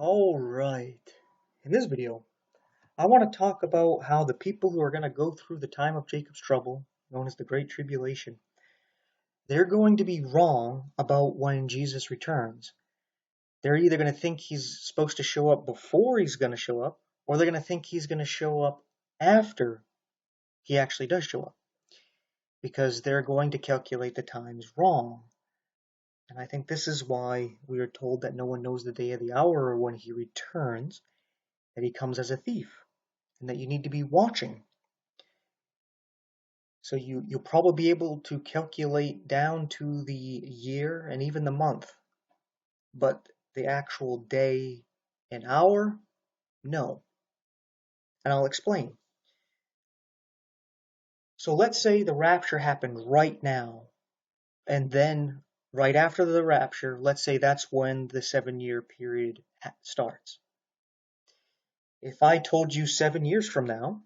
Alright, in this video, I want to talk about how the people who are going to go through the time of Jacob's trouble, known as the Great Tribulation, they're going to be wrong about when Jesus returns. They're either going to think he's supposed to show up before he's going to show up, or they're going to think he's going to show up after he actually does show up, because they're going to calculate the times wrong. And I think this is why we are told that no one knows the day or the hour or when he returns, that he comes as a thief, and that you need to be watching. So you'll probably be able to calculate down to the year and even the month, but the actual day and hour, no. And I'll explain. So let's say the rapture happened right now, and then right after the rapture, let's say that's when the 7-year period starts. If I told you 7 years from now,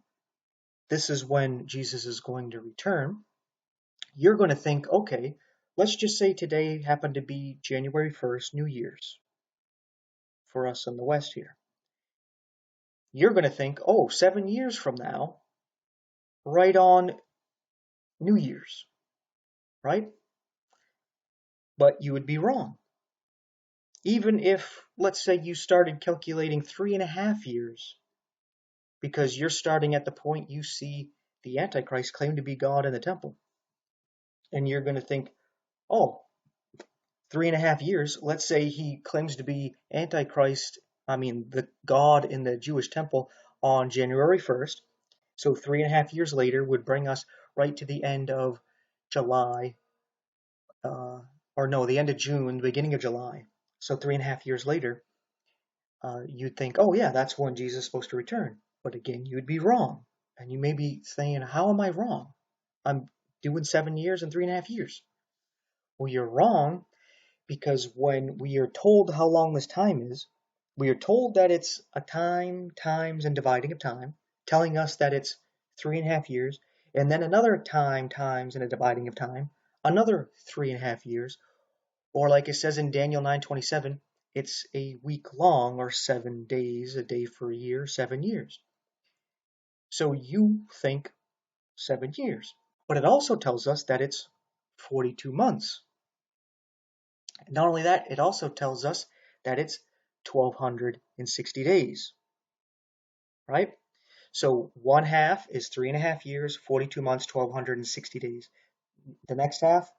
this is when Jesus is going to return, you're going to think, okay, let's just say today happened to be January 1st, New Year's, for us in the West here. You're going to think, oh, 7 years from now, right on New Year's, right? But you would be wrong. Even if, let's say, you started calculating 3.5 years, because you're starting at the point you see the Antichrist claim to be God in the temple. And you're going to think, oh, 3.5 years, let's say he claims to be Antichrist, the God in the Jewish temple on January 1st. So 3.5 years later would bring us right to the end of July, the end of June, the beginning of July. So 3.5 years later, you'd think, oh yeah, that's when Jesus is supposed to return. But again, you'd be wrong. And you may be saying, how am I wrong? I'm doing 7 years and 3.5 years. Well, you're wrong, because when we are told how long this time is, we are told that it's a time, times, and dividing of time, telling us that it's 3.5 years, and then another time, times, and a dividing of time, another 3.5 years, or like it says in Daniel 9:27, it's a week long, or 7 days, a day for a year, 7 years. So you think 7 years, but it also tells us that it's 42 months. Not only that, it also tells us that it's 1,260 days, right? So one half is 3.5 years, 42 months, 1,260 days. The next half,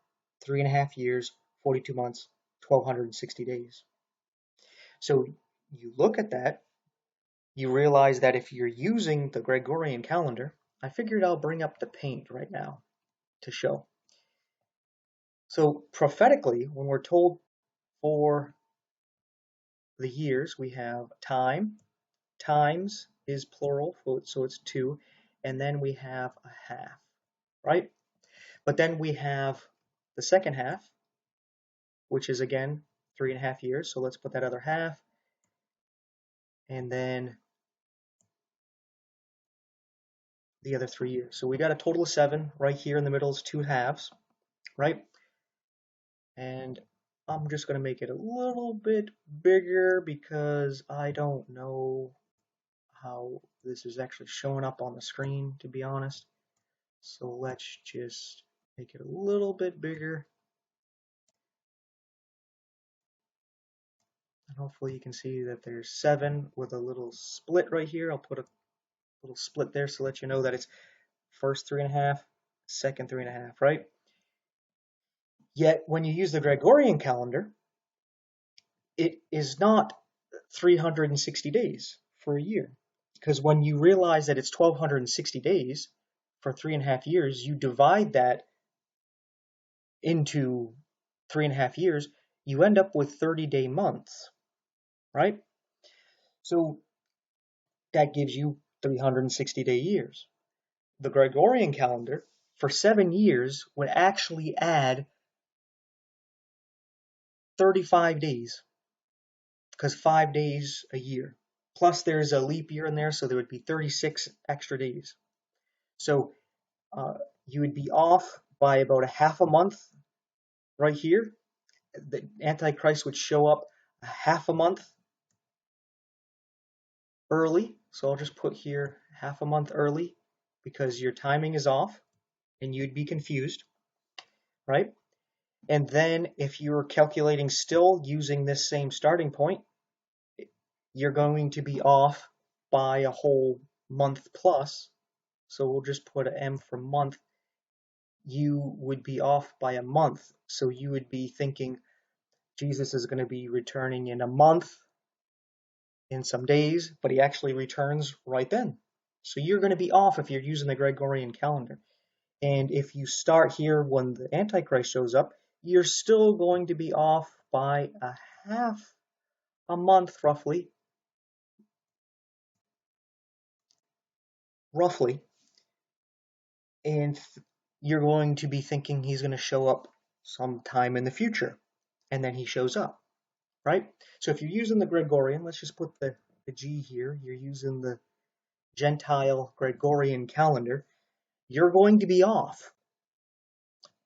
3.5 years, 42 months, 1,260 days. So you look at that, you realize that if you're using the Gregorian calendar, I figured I'll bring up the paint right now to show. So prophetically, when we're told for the years, we have time. Times is plural, so it's 2, and then we have a half, right? But then we have the second half, which is again 3.5 years. So let's put that other half, and then the other 3 years. So we got a total of 7. Right here in the middle is 2 halves, right? And I'm just going to make it a little bit bigger because I don't know how this is actually showing up on the screen, to be honest. So let's just make it a little bit bigger. And hopefully you can see that there's 7 with a little split right here. I'll put a little split there to let you know that it's first 3.5, second 3.5, right? Yet when you use the Gregorian calendar, it is not 360 days for a year. Because when you realize that it's 1,260 days for 3.5 years, you divide that into 3.5 years, you end up with 30-day months, right? So that gives you 360-day years. The Gregorian calendar for 7 years would actually add 35 days, because 5 days a year. Plus there's a leap year in there, so there would be 36 extra days. So you would be off by about a half a month right here. The Antichrist would show up a half a month early. So I'll just put here half a month early because your timing is off and you'd be confused, right? And then if you're calculating still using this same starting point, you're going to be off by a whole month plus. So we'll just put an M for month. You would be off by a month. So you would be thinking Jesus is going to be returning in a month, in some days, but he actually returns right then. So you're going to be off if you're using the Gregorian calendar. And if you start here when the Antichrist shows up, you're still going to be off by a half a month, roughly. And you're going to be thinking he's going to show up sometime in the future. And then he shows up, right? So if you're using the Gregorian, let's just put the G here, you're using the Gentile Gregorian calendar, you're going to be off.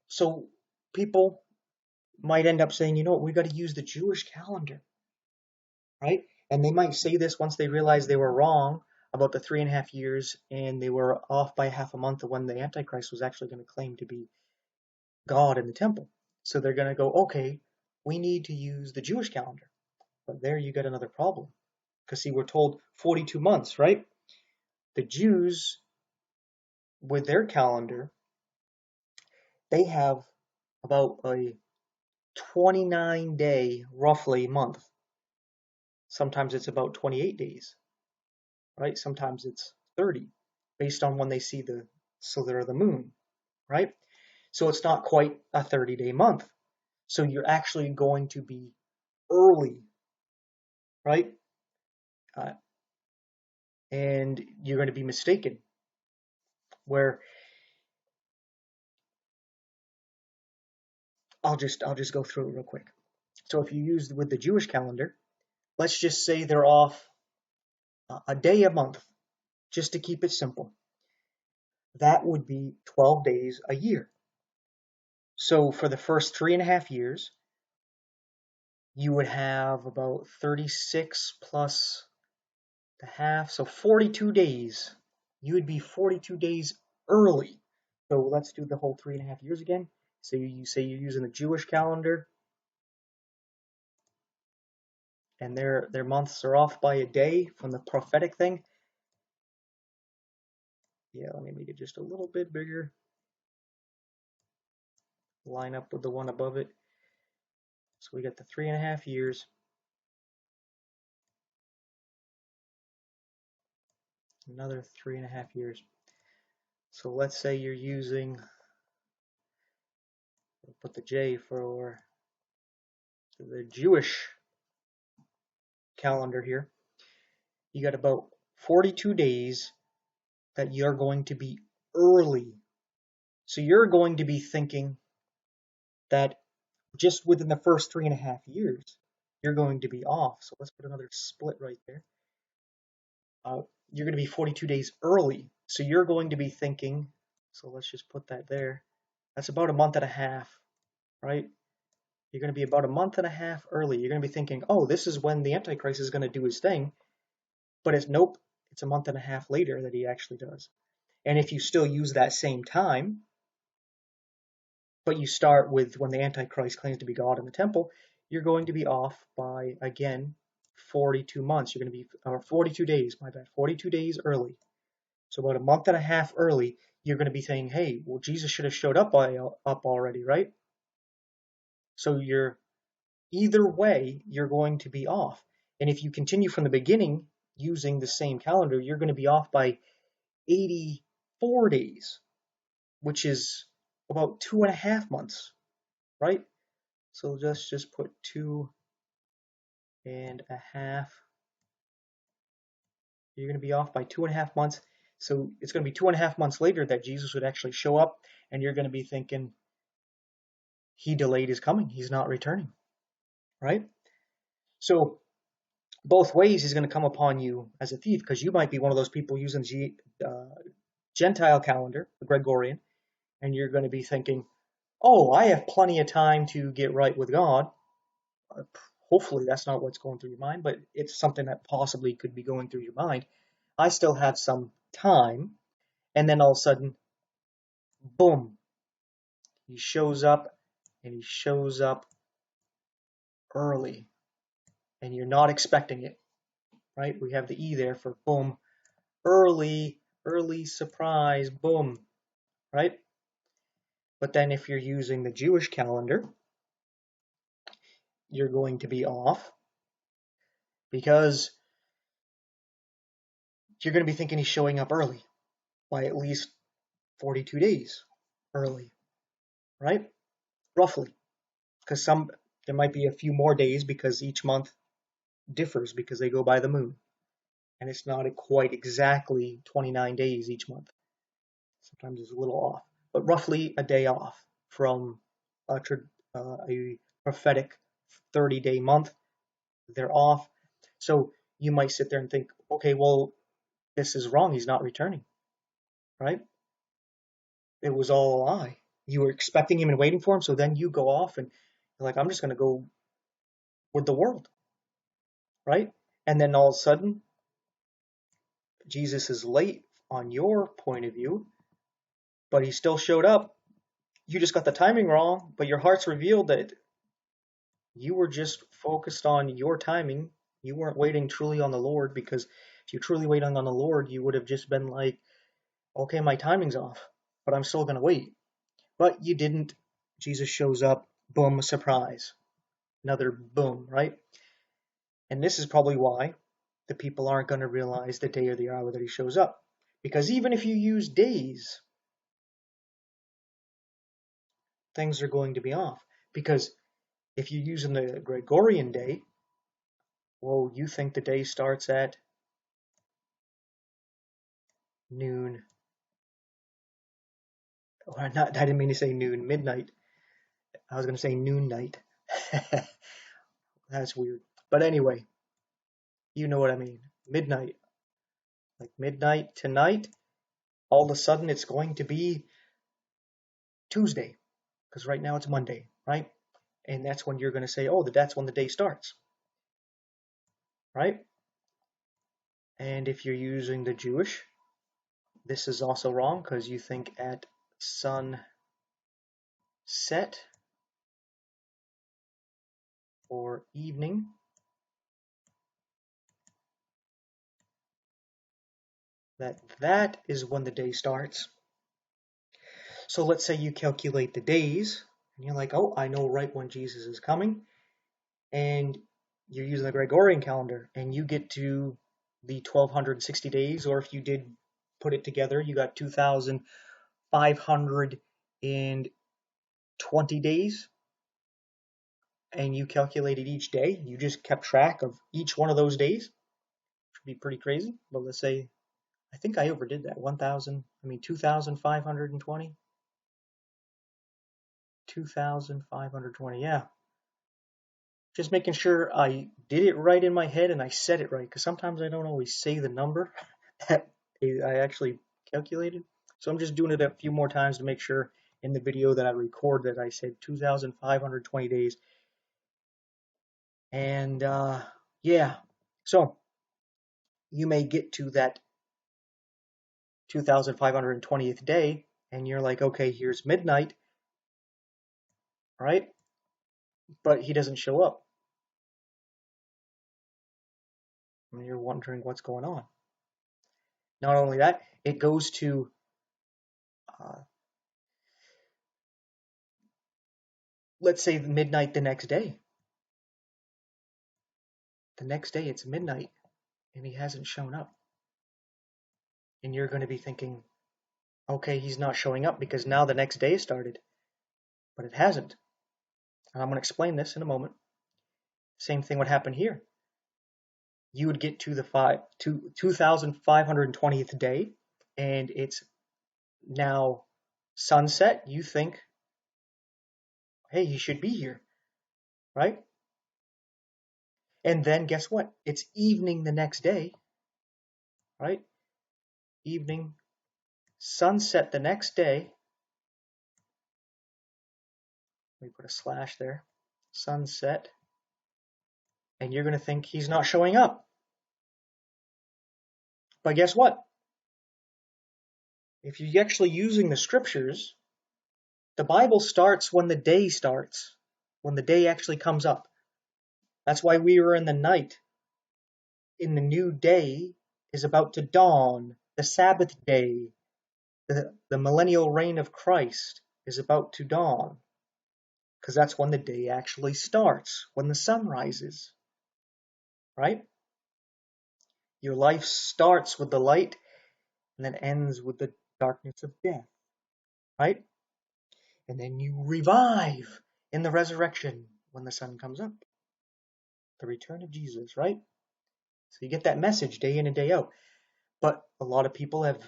So people might end up saying, you know what, we got to use the Jewish calendar, right? And they might say this once they realize they were wrong about the 3.5 years and they were off by half a month of when the Antichrist was actually going to claim to be God in the temple. So they're going to go, okay, we need to use the Jewish calendar. But there you get another problem. Because see, we're told 42 months, right? The Jews, with their calendar, they have about a 29-day, roughly, month. Sometimes it's about 28 days, right? Sometimes it's 30, based on when they see the slither of the moon, right? So it's not quite a 30-day month. So you're actually going to be early, right? Uh, and you're going to be mistaken. Where I'll just go through it real quick. So if you use with the Jewish calendar, let's just say they're off a day a month, just to keep it simple. That would be 12 days a year. So for the first 3.5 years, you would have about 36 plus the half, so 42 days. You would be 42 days early. So let's do the whole 3.5 years again. So you say you're using the Jewish calendar, and their months are off by a day from the prophetic thing. Yeah, let me make it just a little bit bigger. Line up with the one above it. So we got the 3.5 years. Another 3.5 years. So let's say you're using, we'll put the J for the Jewish calendar here. You got about 42 days that you're going to be early. So you're going to be thinking that just within the first 3.5 years, you're going to be off. So let's put another split right there. You're going to be 42 days early. So you're going to be thinking, so let's just put that there. That's about a month and a half, right? You're going to be about a month and a half early. You're going to be thinking, oh, this is when the Antichrist is going to do his thing. But it's nope, it's a month and a half later that he actually does. And if you still use that same time, but you start with when the Antichrist claims to be God in the temple, you're going to be off by, again, 42 months. You're going to be, or 42 days, my bad, 42 days early. So about a month and a half early, you're going to be saying, hey, well, Jesus should have showed up already, right? So you're, either way, you're going to be off. And if you continue from the beginning using the same calendar, you're going to be off by 84 days, which is about 2.5 months, right? So let's just put 2.5. You're going to be off by 2.5 months. So it's going to be 2.5 months later that Jesus would actually show up, and you're going to be thinking, he delayed his coming. He's not returning, right? So both ways he's going to come upon you as a thief, because you might be one of those people using Gentile calendar, the Gregorian, and you're going to be thinking, oh, I have plenty of time to get right with God. hopefully that's not what's going through your mind, but it's something that possibly could be going through your mind. I still have some time, and then all of a sudden, boom, he shows up, and he shows up early, and you're not expecting it, right? We have the E there for boom, early, early surprise, boom, right? But then if you're using the Jewish calendar, you're going to be off because you're going to be thinking he's showing up early by at least 42 days early, right? Roughly. Because there might be a few more days because each month differs because they go by the moon. And it's not quite exactly 29 days each month. Sometimes it's a little off, but roughly a day off from a prophetic 30-day month. They're off. So you might sit there and think, okay, well, this is wrong. He's not returning, right? It was all a lie. You were expecting him and waiting for him, so then you go off and you're like, I'm just going to go with the world, right? And then all of a sudden, Jesus is late on your point of view, but he still showed up. You just got the timing wrong, but your heart's revealed that you were just focused on your timing. You weren't waiting truly on the Lord, because if you truly waited on the Lord, you would have just been like, okay, my timing's off, but I'm still going to wait. But you didn't. Jesus shows up, boom, surprise. Another boom, right? And this is probably why the people aren't going to realize the day or the hour that he shows up. Because even if you use days, things are going to be off. Because if you're using the Gregorian day, well, you think the day starts at noon. Or not, I didn't mean to say noon, midnight. I was going to say noon night. That's weird. But anyway, you know what I mean. Midnight. Like midnight tonight, all of a sudden it's going to be Tuesday. Because right now it's Monday, right? And that's when you're going to say, oh, that's when the day starts, right? And if you're using the Jewish, this is also wrong because you think at sunset or evening. That is when the day starts. So let's say you calculate the days, and you're like, oh, I know right when Jesus is coming, and you're using the Gregorian calendar, and you get to the 1260 days, or if you did put it together, you got 2,520 days, and you calculated each day. You just kept track of each one of those days, which would be pretty crazy. But let's say, I think I overdid that. 2,520. 2,520, yeah. Just making sure I did it right in my head and I said it right, because sometimes I don't always say the number that I actually calculated. So I'm just doing it a few more times to make sure in the video that I record that I said 2,520 days. And yeah, so you may get to that 2,520th day and you're like, okay, here's midnight, right? But he doesn't show up. And you're wondering what's going on. Not only that, it goes to let's say midnight the next day. The next day it's midnight and he hasn't shown up. And you're going to be thinking, okay, he's not showing up because now the next day started. But it hasn't. And I'm going to explain this in a moment. Same thing would happen here. You would get to the 2,520th day and it's now sunset. You think, hey, he should be here, right? And then guess what? It's evening the next day, right? Evening, sunset the next day. Let me put a slash there. Sunset and you're going to think he's not showing up. But guess what? If you're actually using the scriptures, the Bible starts when the day starts, when the day actually comes up. That's why we are in the night. In the new day is about to dawn. The Sabbath day, the millennial reign of Christ is about to dawn. Because that's when the day actually starts, when the sun rises. Right? Your life starts with the light and then ends with the darkness of death. Right? And then you revive in the resurrection when the sun comes up. The return of Jesus, right? So you get that message day in and day out. But a lot of people have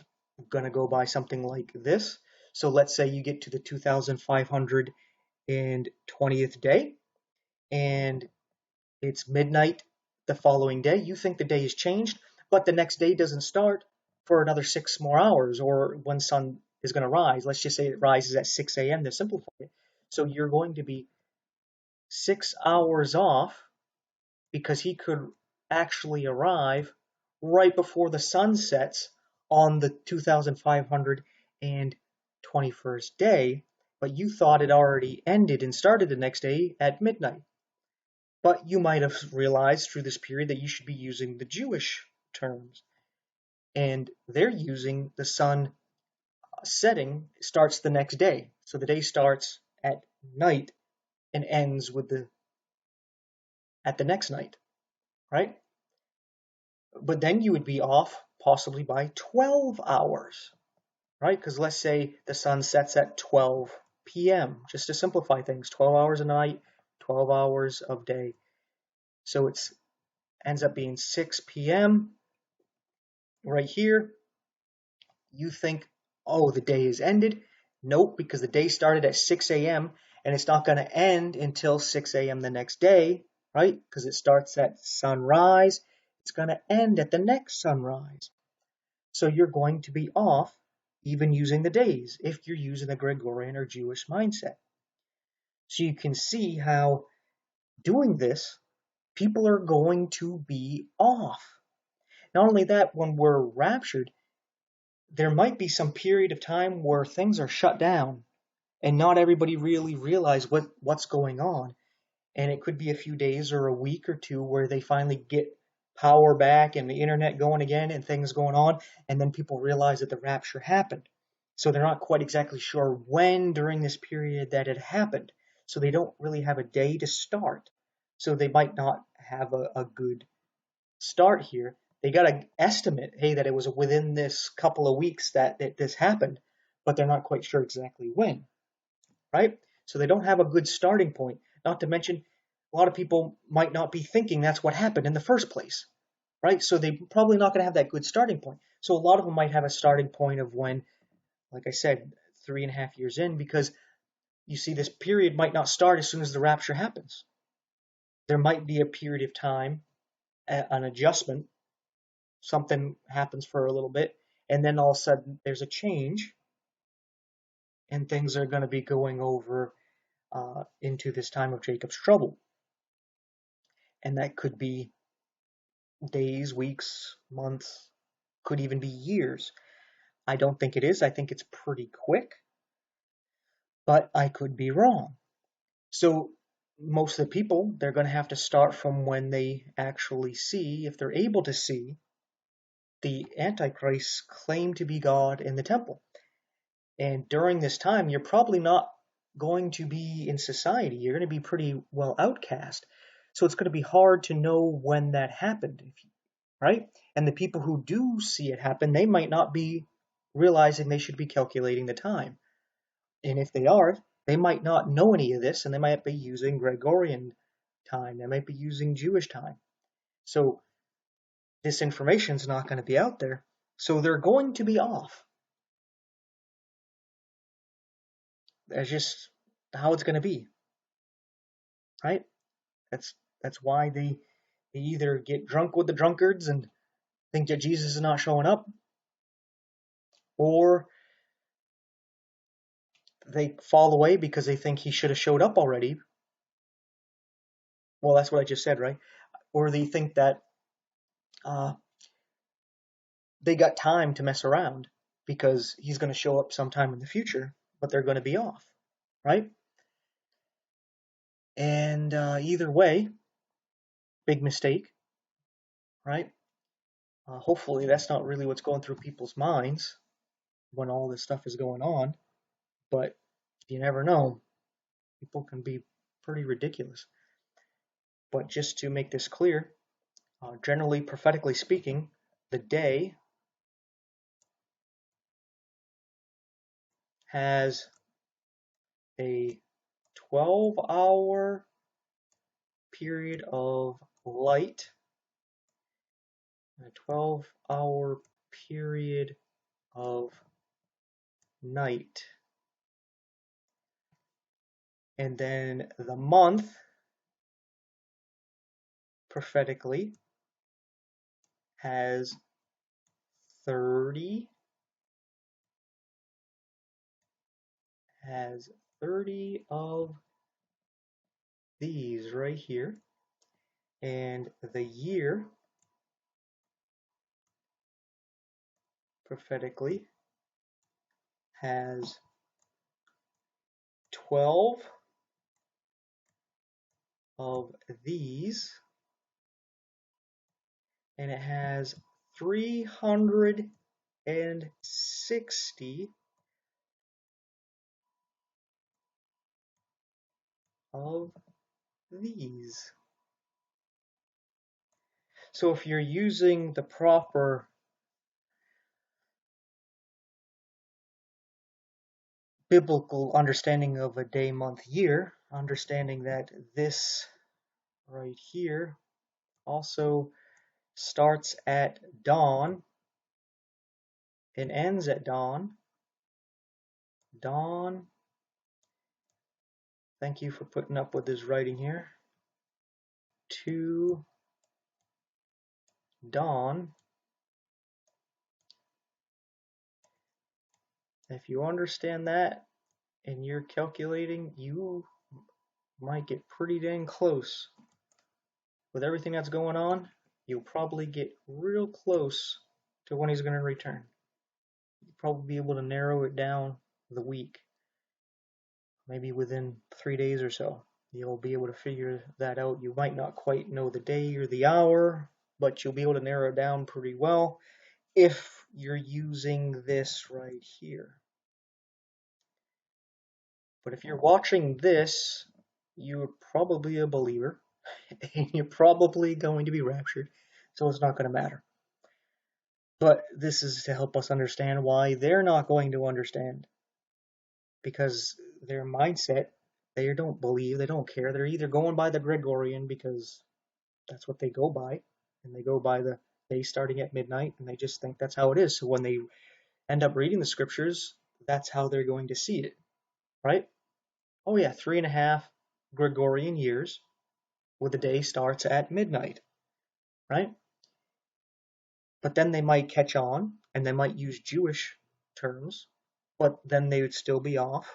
going to go by something like this. So let's say you get to the 2520th day and it's midnight the following day. You think the day has changed, but the next day doesn't start for another 6 more hours, or when sun is going to rise. Let's just say it rises at 6 a.m. to simplify it. So you're going to be 6 hours off because he could actually arrive right before the sun sets on the 2521st day, but you thought it already ended and started the next day at midnight. But you might have realized through this period that you should be using the Jewish terms. And they're using the sun setting starts the next day. So the day starts at night and ends at the next night, right? But then you would be off possibly by 12 hours, right? Because let's say the sun sets at 12 p.m., just to simplify things, 12 hours a night, 12 hours of day. So it ends up being 6 p.m. right here. You think, oh, the day is ended. Nope, because the day started at 6 a.m. and it's not going to end until 6 a.m. the next day, right? Because it starts at sunrise. It's going to end at the next sunrise. So you're going to be off even using the days if you're using the Gregorian or Jewish mindset. So you can see how doing this, people are going to be off. Not only that, when we're raptured, there might be some period of time where things are shut down and not everybody really realize what's going on. And it could be a few days or a week or two where they finally get power back and the internet going again and things going on, and then people realize that the rapture happened. So they're not quite exactly sure when during this period that it happened. So they don't really have a day to start. So they might not have a good start here. They got to estimate, hey, that it was within this couple of weeks that this happened, but they're not quite sure exactly when, right? So they don't have a good starting point. Not to mention, a lot of people might not be thinking that's what happened in the first place, right? So they're probably not going to have that good starting point. So a lot of them might have a starting point of when, like I said, 3.5 years in, because you see this period might not start as soon as the rapture happens. There might be a period of time, an adjustment, something happens for a little bit, and then all of a sudden there's a change, and things are going to be going over into this time of Jacob's trouble. And that could be days, weeks, months, could even be years. I don't think it is. I think it's pretty quick, but I could be wrong. So most of the people, they're going to have to start from when they actually see, if they're able to see, the Antichrist claim to be God in the temple. And during this time, you're probably not going to be in society. You're going to be pretty well outcast. So it's going to be hard to know when that happened, right? And the people who do see it happen, they might not be realizing they should be calculating the time. And if they are, they might not know any of this, and they might be using Gregorian time. They might be using Jewish time. So this information is not going to be out there. So they're going to be off. That's just how it's going to be, right? That's why they either get drunk with the drunkards and think that Jesus is not showing up, or they fall away because they think he should have showed up already. Well, that's what I just said, right? or they think that they got time to mess around because he's going to show up sometime in the future, but they're going to be off, right? And either way, big mistake, right? Hopefully that's not really what's going through people's minds when all this stuff is going on, but you never know. People can be pretty ridiculous. But just to make this clear, generally, prophetically speaking, the day has a 12-hour period of light, a 12-hour period of night. And then the month, prophetically, has 30 of these right here. And the year, prophetically, has 12 of these, and it has 360 of these. So if you're using the proper biblical understanding of a day, month, year, understanding that this right here also starts at dawn and ends at dawn. Dawn, thank you for putting up with this writing here, to dawn. If you understand that and you're calculating, you might get pretty dang close. With everything that's going on, you'll probably get real close to when he's going to return. You'll probably be able to narrow it down the week. Maybe within 3 days or so, you'll be able to figure that out. You might not quite know the day or the hour, but you'll be able to narrow it down pretty well if you're using this right here. But if you're watching this, you're probably a believer, and you're probably going to be raptured, so it's not going to matter. But this is to help us understand why they're not going to understand. Because their mindset, they don't believe, they don't care. They're either going by the Gregorian because that's what they go by, and they go by the day starting at midnight, and they just think that's how it is. So when they end up reading the scriptures, that's how they're going to see it, right? Oh yeah, 3.5 Gregorian years, where the day starts at midnight, right? But then they might catch on, and they might use Jewish terms, but then they would still be off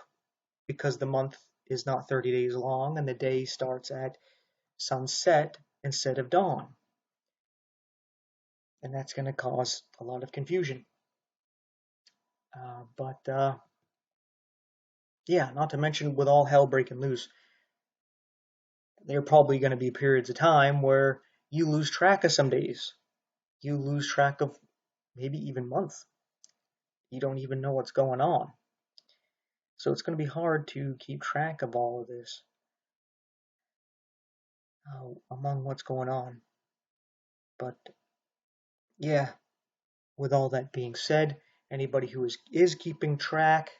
because the month is not 30 days long, and the day starts at sunset instead of dawn. And that's going to cause a lot of confusion. Yeah, not to mention with all hell breaking loose, there are probably going to be periods of time where you lose track of some days. You lose track of maybe even months. You don't even know what's going on. So it's going to be hard to keep track of all of this among what's going on. But yeah, with all that being said, anybody who is keeping track,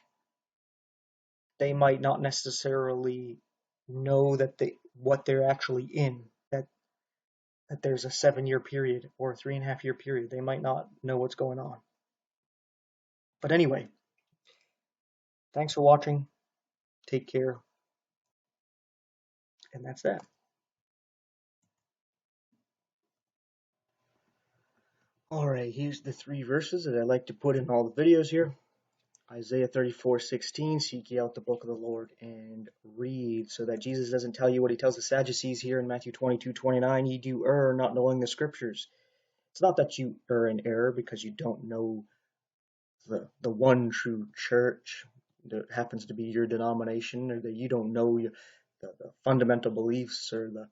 they might not necessarily know that what they're actually in, that there's a 7-year period or a 3.5-year period. They might not know what's going on. But anyway, thanks for watching. Take care. And that's that. Alright, here's the 3 verses that I like to put in all the videos here. Isaiah 34:16, seek ye out the book of the Lord and read, so that Jesus doesn't tell you what he tells the Sadducees here in Matthew 22:29, ye do err, not knowing the scriptures. It's not that you err in error because you don't know the one true church that happens to be your denomination, or that you don't know the fundamental beliefs, or the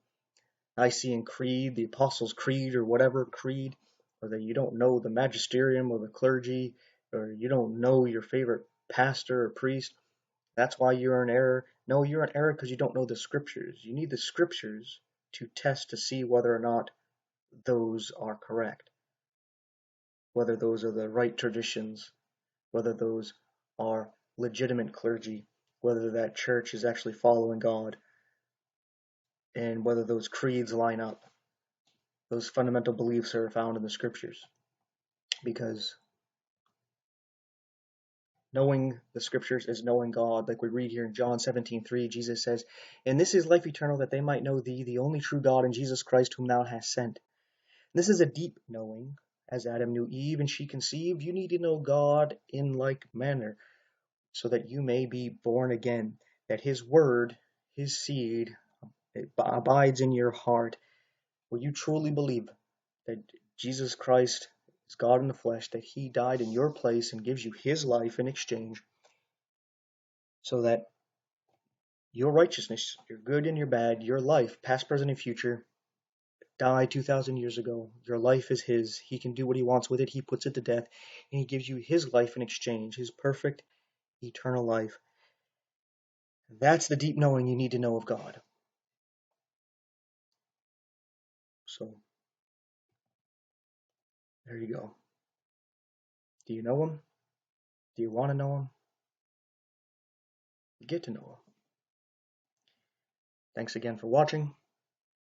Nicene Creed, the Apostles' Creed, or whatever creed, or that you don't know the magisterium or the clergy, or you don't know your favorite pastor or priest. That's why you're in error. No, you're in error because you don't know the scriptures. You need the scriptures to test to see whether or not those are correct, whether those are the right traditions, whether those are legitimate clergy, whether that church is actually following God, and whether those creeds line up. Those fundamental beliefs are found in the scriptures. Because knowing the scriptures is knowing God. Like we read here in John 17:3, Jesus says, and this is life eternal, that they might know thee, the only true God, and Jesus Christ, whom thou hast sent. And this is a deep knowing. As Adam knew Eve and she conceived, you need to know God in like manner, so that you may be born again, that his word, his seed, it abides in your heart. Will you truly believe that Jesus Christ is God in the flesh, that he died in your place and gives you his life in exchange, so that your righteousness, your good and your bad, your life, past, present, and future, died 2,000 years ago. Your life is his. He can do what he wants with it. He puts it to death, and he gives you his life in exchange, his perfect, eternal life. That's the deep knowing you need to know of God. So, there you go. Do you know him? Do you want to know him? Get to know him. Thanks again for watching.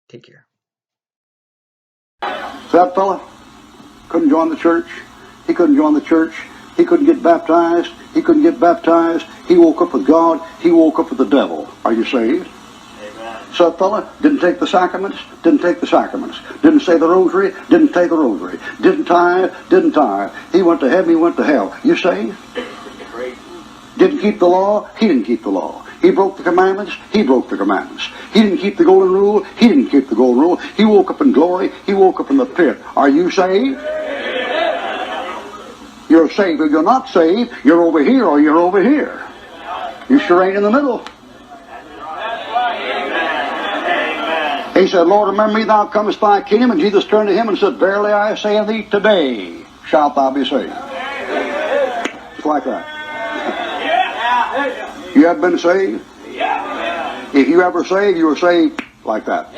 Take care. That fella couldn't join the church. He couldn't join the church. He couldn't get baptized. He couldn't get baptized. He woke up with God. He woke up with the devil. Are you saved? Amen. So that fella didn't take the sacraments. Didn't take the sacraments. Didn't say the rosary. Didn't say the rosary. Didn't tithe. Didn't tithe. He went to heaven. He went to hell. You saved? Didn't keep the law. He didn't keep the law. He broke the commandments. He broke the commandments. He didn't keep the golden rule. He didn't keep the golden rule. He woke up in glory. He woke up in the pit. Are you saved? You're saved. If you're not saved, you're over here or you're over here. You sure ain't in the middle. He said, Lord, remember me, thou comest thy kingdom. And Jesus turned to him and said, verily I say unto thee, today shalt thou be saved. Just like that. You have been saved? If you ever saved, you were saved like that.